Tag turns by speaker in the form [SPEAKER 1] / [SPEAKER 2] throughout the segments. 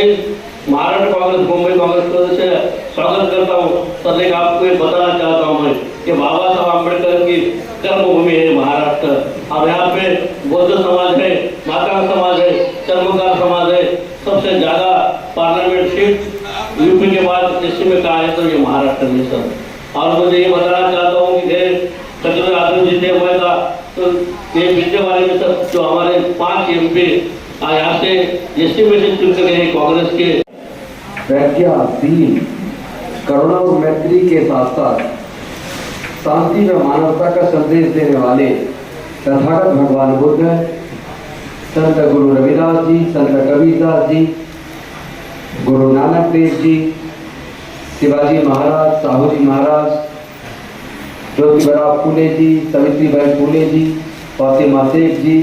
[SPEAKER 1] महाराष्ट्र कांग्रेस मुंबई कांग्रेस से स्वागत करता हूँ। सर एक आपको एक बताना चाहता हूँ मैं कि बाबा साहब अम्बेडकर की कर्मभूमि है महाराष्ट्र। अब यहाँ पे बौद्ध समाज है, माता समाज है, चर्मकार समाज है। सबसे ज्यादा पार्लियामेंट सीट यूपी के बाद एससी में कहा है तो ये महाराष्ट्र में सर। और मुझे ये बताना चाहता हूँ कि सचिव आदमी जीते हुए का तो ये पिछले वाले में सब जो हमारे 5 MP यहाँ से एससी में से चुन के गए कांग्रेस के
[SPEAKER 2] प्रज्ञा, दीन, करुणा और मैत्री के साथ साथ शांति व मानवता का संदेश देने वाले तथागत भगवान बुद्ध, संत गुरु रविदास जी, संत कबीरदास जी, गुरु नानक देव जी, शिवाजी महाराज, साहू जी महाराज, ज्योतिबा फूले जी, सावित्रीबाई फूले जी, फातिमा शेख जी,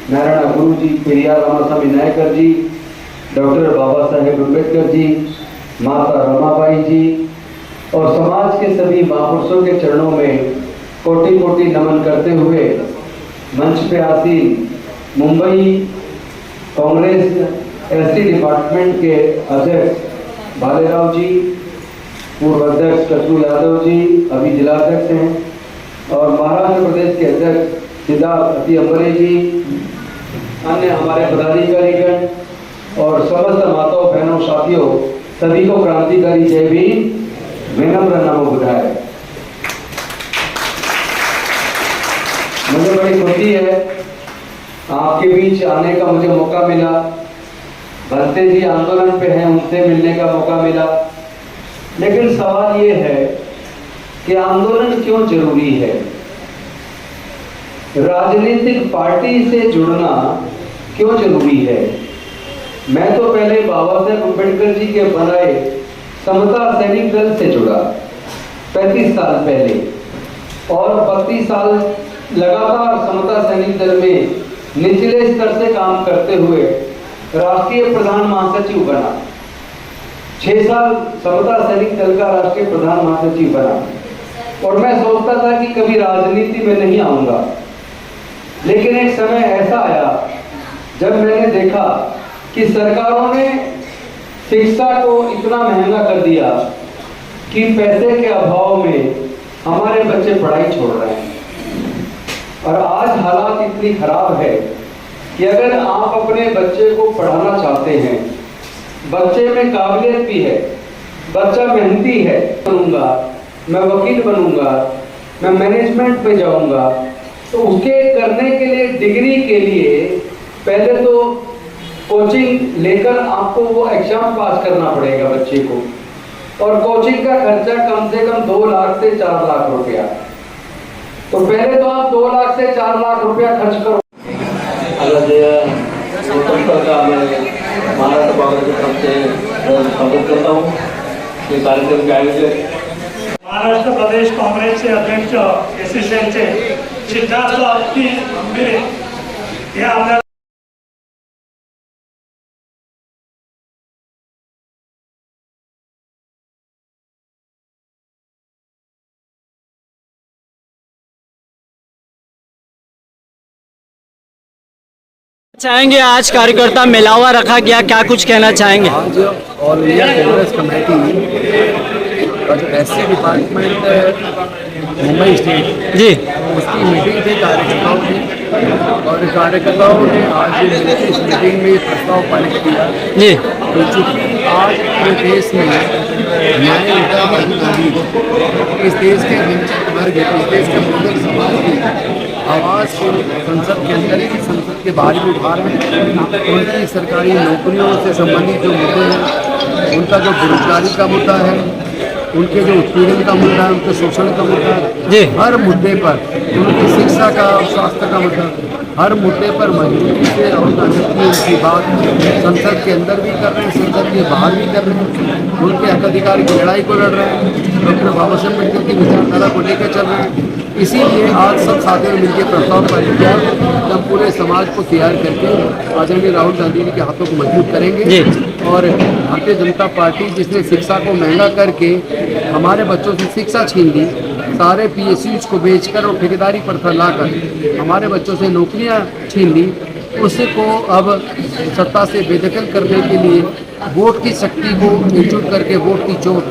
[SPEAKER 2] नारायण गुरु जी, पेरियार रामास्वामी नायकर जी, डॉक्टर बाबा साहेब अम्बेडकर जी, माता रमाबाई जी और समाज के सभी महापुरुषों के चरणों में कोटि कोटि नमन करते हुए मंच पे आसीन मुंबई कांग्रेस एसटी डिपार्टमेंट के अध्यक्ष भालेराव जी, पूर्व अध्यक्ष कचरू यादव जी, अभी जिलाध्यक्ष हैं, और महाराष्ट्र प्रदेश के अध्यक्ष सिद्धार्थ अति अम्बरे जी, अन्य हमारे पदाधिकारीगण और समस्त माताओं बहनों साथियों सभी को क्रांतिकारी जय भीम, विनम्र नमो बुधाय। मुझे बड़ी खुशी है आपके बीच आने का मुझे मौका मिला। भंते जी आंदोलन पे हैं, उनसे मिलने का मौका मिला। लेकिन सवाल ये है कि आंदोलन क्यों जरूरी है? राजनीतिक पार्टी से जुड़ना क्यों जरूरी है? मैं तो पहले बाबा साहेब अम्बेडकर जी के बनाए समता सैनिक दल से जुड़ा 35 साल पहले, और 32 साल लगातार समता सैनिक दल में निचले स्तर से काम करते हुए राष्ट्रीय प्रधान महासचिव बना। 6 साल समता सैनिक दल का राष्ट्रीय प्रधान महासचिव बना। और मैं सोचता था कि कभी राजनीति में नहीं आऊंगा, लेकिन एक समय ऐसा आया जब मैंने देखा कि सरकारों ने शिक्षा को इतना महंगा कर दिया कि पैसे के अभाव में हमारे बच्चे पढ़ाई छोड़ रहे हैं। और आज हालात इतनी खराब है कि अगर आप अपने बच्चे को पढ़ाना चाहते हैं, बच्चे में काबिलियत भी है, बच्चा मेहनती है, बनूंगा, मैं वकील बनूंगा, मैं मैनेजमेंट पे जाऊंगा, तो उसके करने के लिए डिग्री के लिए पहले तो कोचिंग लेकर आपको वो एग्जाम पास करना पड़ेगा बच्चे को, और कोचिंग का खर्चा कम से कम 2 लाख से 4 लाख रुपया। तो पहले तो आप 2 लाख से 4 लाख रुपया खर्च करो।
[SPEAKER 1] महाराष्ट्र कांग्रेस से स्वागत करता हूँ ये कार्यक्रम के आयोजक
[SPEAKER 3] महाराष्ट्र प्रदेश काँग्रेसचे अध्यक्ष एससी सेलचे सिद्धार्थ अति अम्बरे हे आपल्या
[SPEAKER 4] चाहेंगे। आज कार्यकर्ता मेलावा रखा गया, क्या कुछ कहना चाहेंगे?
[SPEAKER 5] आज ऑल इंडिया कांग्रेस कमेटी का जो एससी डिपार्टमेंट मुंबई स्टेट जी उसकी मीटिंग थी कार्यकर्ताओं की, और कार्यकर्ताओं ने आज इस मीटिंग में प्रस्ताव पारित किया जी तो चूँकि आज पूरे देश में न्याय इस देश के वंचित वर्ग, इस देश के मुस्लिम समाज की आवाज़ को संसद के अंदर ही संसद के बाहर भी उठा रहे हैं। उनकी सरकारी नौकरियों से संबंधित जो मुद्दे हैं, उनका जो बेरोजगारी का मुद्दा है, उनके जो उत्पीड़न का मुद्दा है, उनके शोषण का मुद्दा है, हर मुद्दे पर, उनकी शिक्षा का और स्वास्थ्य का मुद्दा, हर मुद्दे पर मजबूती से राहुल गांधी उनकी बात संसद के अंदर भी कर रहे हैं, संसद के बाहर भी कर रहे हैं, उनके हक अधिकार की लड़ाई को लड़ रहे हैं, डॉक्टर बाबा साहेब अम्बेडकर की विचारधारा को लेकर चल रहे हैं। इसीलिए आज सब साथियों ने मिलकर प्रस्ताव पारित किया, जब पूरे समाज को तैयार करके आदरणीय राहुल गांधी जी के हाथों को मजबूत करेंगे। और भारतीय जनता पार्टी जिसने शिक्षा को महंगा करके हमारे बच्चों से शिक्षा छीन ली, सारे PSUs को बेचकर और ठेकेदारी प्रथा लाकर हमारे बच्चों से नौकरियां छीन ली, उसको अब सत्ता से बेदखल करने के लिए वोट की शक्ति को एकजुट करके वोट की चोट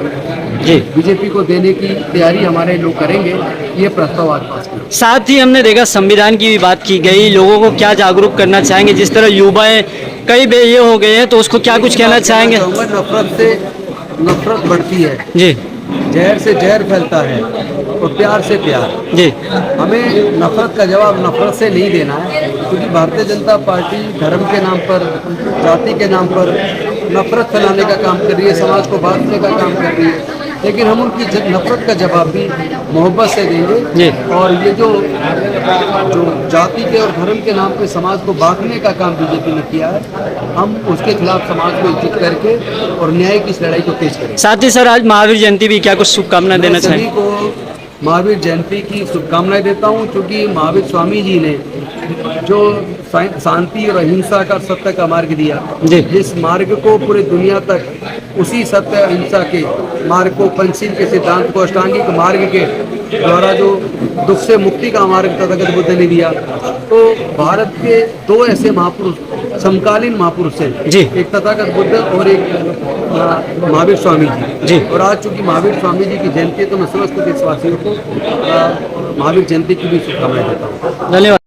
[SPEAKER 4] जी।
[SPEAKER 5] बीजेपी को देने की तैयारी हमारे लोग करेंगे, ये प्रस्ताव आज पास किया।
[SPEAKER 4] साथ ही हमने देखा संविधान की भी बात की गई, लोगों को क्या जागरूक करना चाहेंगे, जिस तरह युवाएं कई बे ये हो गए हैं, तो उसको क्या कुछ कहना चाहेंगे?
[SPEAKER 5] नफरत से नफरत बढ़ती है
[SPEAKER 4] जी
[SPEAKER 5] जहर से जहर फैलता है और प्यार से प्यार।
[SPEAKER 4] जी
[SPEAKER 5] हमें नफरत का जवाब नफरत से नहीं देना है, क्योंकि भारतीय जनता पार्टी धर्म के नाम पर, जाति के नाम पर नफरत फैलाने का काम कर रही है, समाज को बांटने का काम कर रही है। लेकिन हम उनकी नफरत का जवाब भी मोहब्बत से देंगे।
[SPEAKER 4] जी।
[SPEAKER 5] और ये जो जाति के और धर्म के नाम पे समाज को बांटने का काम बीजेपी ने किया है, हम उसके खिलाफ समाज को एकजुट करके और न्याय की इस लड़ाई को तेज करेंगे।
[SPEAKER 4] साथ ही सर आज महावीर जयंती भी, क्या कुछ शुभकामनाएं देना
[SPEAKER 5] मैं सभी
[SPEAKER 4] चाहेंगे?
[SPEAKER 5] को महावीर जयंती की शुभकामनाएं देता हूं, क्योंकि महावीर स्वामी जी ने जो शांति और अहिंसा का सत्य का मार्ग दिया,
[SPEAKER 4] जी।
[SPEAKER 5] जिस मार्ग को पूरे दुनिया तक, उसी सत्य अहिंसा के मार्ग को, पंचशील के सिद्धांत को, अष्टांगिक मार्ग के द्वारा जो दुख से मुक्ति का मार्ग तथागत बुद्ध ने दिया, तो भारत के दो ऐसे महापुरुष, समकालीन महापुरुष हैं,
[SPEAKER 4] जी।
[SPEAKER 5] एक तथागत बुद्ध और एक महावीर स्वामी
[SPEAKER 4] जी।
[SPEAKER 5] और आज चूंकि महावीर स्वामी जी की जयंती है, तो मैं समस्त देशवासियों को महावीर जयंती की भी शुभकामनाएं देता हूँ।
[SPEAKER 4] धन्यवाद।